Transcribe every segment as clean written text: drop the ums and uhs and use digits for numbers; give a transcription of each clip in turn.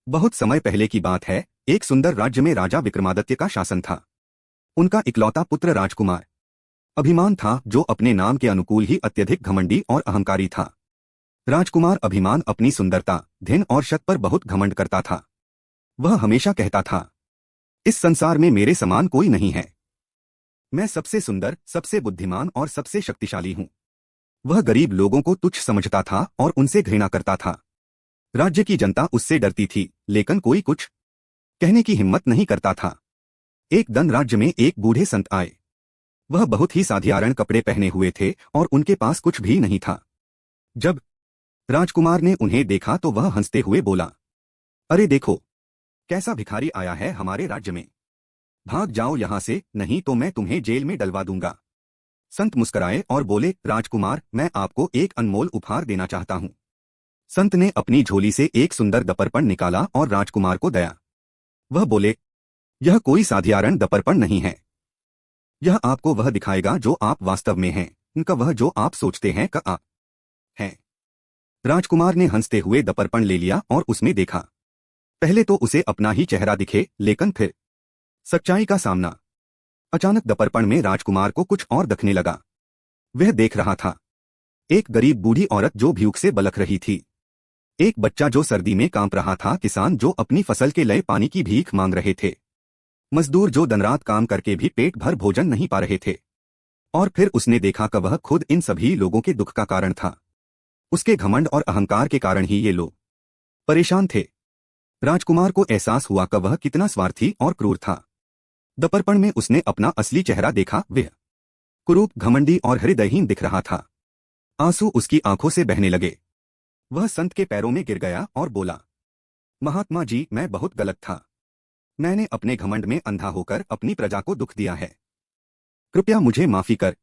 बहुत समय पहले की बात है। एक सुंदर राज्य में राजा विक्रमादित्य का शासन था। उनका इकलौता पुत्र राजकुमार अभिमान था, जो अपने नाम के अनुकूल ही अत्यधिक घमंडी और अहंकारी था। राजकुमार अभिमान अपनी सुंदरता, धन और शत पर बहुत घमंड करता था। वह हमेशा कहता था, इस संसार में मेरे समान कोई नहीं है। मैं सबसे सुंदर, सबसे बुद्धिमान और सबसे शक्तिशाली हूँ। वह गरीब लोगों को तुच्छ समझता था और उनसे घृणा करता था। राज्य की जनता उससे डरती थी, लेकिन कोई कुछ कहने की हिम्मत नहीं करता था। एक दिन राज्य में एक बूढ़े संत आए। वह बहुत ही साधारण कपड़े पहने हुए थे और उनके पास कुछ भी नहीं था। जब राजकुमार ने उन्हें देखा तो वह हंसते हुए बोला, अरे देखो, कैसा भिखारी आया है हमारे राज्य में। भाग जाओ यहाँ से, नहीं तो मैं तुम्हें जेल में डलवा दूंगा। संत मुस्कुराए और बोले, राजकुमार, मैं आपको एक अनमोल उपहार देना चाहता हूँ। संत ने अपनी झोली से एक सुंदर दर्पण निकाला और राजकुमार को दिया। वह बोले, यह कोई साधारण दर्पण नहीं है। यह आपको वह दिखाएगा जो आप वास्तव में हैं, इनका वह जो आप सोचते हैं का आप हैं। राजकुमार ने हंसते हुए दर्पण ले लिया और उसमें देखा। पहले तो उसे अपना ही चेहरा दिखे, लेकिन फिर सच्चाई का सामना। अचानक दर्पण में राजकुमार को कुछ और दिखने लगा। वह देख रहा था एक गरीब बूढ़ी औरत जो भूख से बलक रही थी, एक बच्चा जो सर्दी में कांप रहा था, किसान जो अपनी फसल के लिए पानी की भीख मांग रहे थे, मजदूर जो दिन रात काम करके भी पेट भर भोजन नहीं पा रहे थे। और फिर उसने देखा कि वह खुद इन सभी लोगों के दुख का कारण था। उसके घमंड और अहंकार के कारण ही ये लोग परेशान थे। राजकुमार को एहसास हुआ कि वह कितना स्वार्थी और क्रूर था। दर्पण में उसने अपना असली चेहरा देखा। वह कुरूप, घमंडी और हृदयहीन दिख रहा था। आंसू उसकी आंखों से बहने लगे। वह संत के पैरों में गिर गया और बोला, महात्मा जी, मैं बहुत गलत था। मैंने अपने घमंड में अंधा होकर अपनी प्रजा को दुख दिया है। कृपया मुझे माफी कर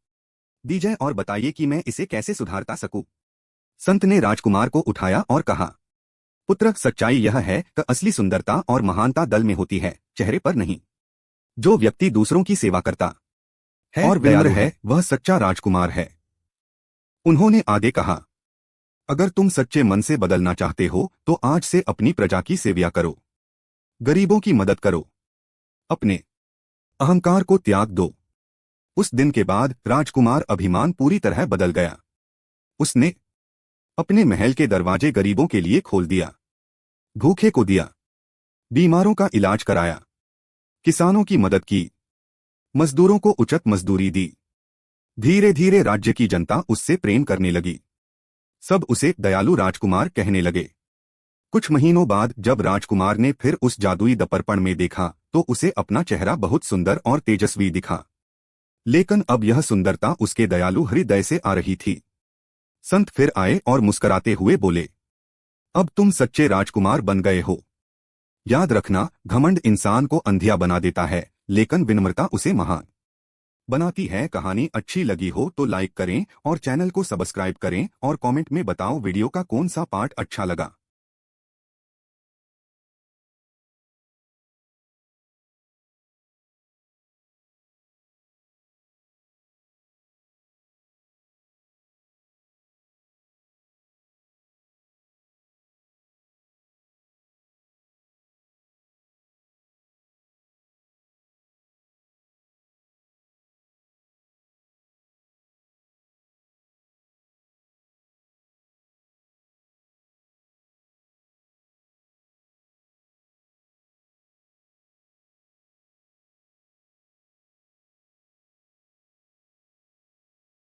दीजिए और बताइए कि मैं इसे कैसे सुधारता सकूं। संत ने राजकुमार को उठाया और कहा, पुत्र, सच्चाई यह है कि असली सुंदरता और महानता दल में होती है, चेहरे पर नहीं। जो व्यक्ति दूसरों की सेवा करता है और विनम्र है, वह सच्चा राजकुमार है। उन्होंने आगे कहा, अगर तुम सच्चे मन से बदलना चाहते हो तो आज से अपनी प्रजा की सेवा करो, गरीबों की मदद करो, अपने अहंकार को त्याग दो। उस दिन के बाद राजकुमार अभिमान पूरी तरह बदल गया। उसने अपने महल के दरवाजे गरीबों के लिए खोल दिया, भूखे को दिया, बीमारों का इलाज कराया, किसानों की मदद की, मजदूरों को उचित मजदूरी दी। धीरे धीरे राज्य की जनता उससे प्रेम करने लगी। सब उसे दयालु राजकुमार कहने लगे। कुछ महीनों बाद जब राजकुमार ने फिर उस जादुई दर्पण में देखा तो उसे अपना चेहरा बहुत सुंदर और तेजस्वी दिखा। लेकिन अब यह सुंदरता उसके दयालु हृदय से आ रही थी। संत फिर आए और मुस्कुराते हुए बोले, अब तुम सच्चे राजकुमार बन गए हो। याद रखना, घमंड इंसान को अंधिया बना देता है, लेकिन विनम्रता उसे महान बनाती है। कहानी अच्छी लगी हो तो लाइक करें और चैनल को सब्सक्राइब करें और कमेंट में बताओ वीडियो का कौन सा पार्ट अच्छा लगा।